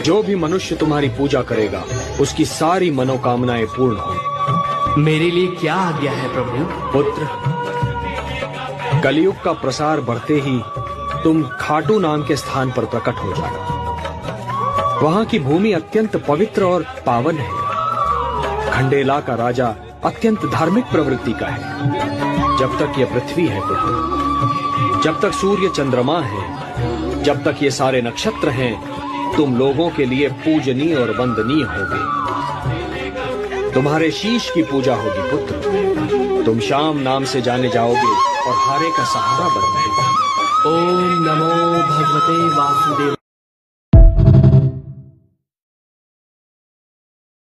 जो भी मनुष्य तुम्हारी पूजा करेगा उसकी सारी मनोकामनाएं पूर्ण होंगी। मेरे लिए क्या आज्ञा है प्रभु? पुत्र, कलयुग का प्रसार बढ़ते ही तुम खाटू नाम के स्थान पर प्रकट हो जाना। वहां की भूमि अत्यंत पवित्र और पावन है। खंडेला का राजा अत्यंत धार्मिक प्रवृत्ति का है। जब तक ये पृथ्वी है पुत्र, जब तक सूर्य चंद्रमा है, जब तक ये सारे नक्षत्र हैं, तुम लोगों के लिए पूजनीय और वंदनीय होगे। तुम्हारे शीश की पूजा होगी पुत्र। तुम श्याम नाम से जाने जाओगे और हारे का सहारा बन जाएगा। ओम नमो भगवते वासुदेव।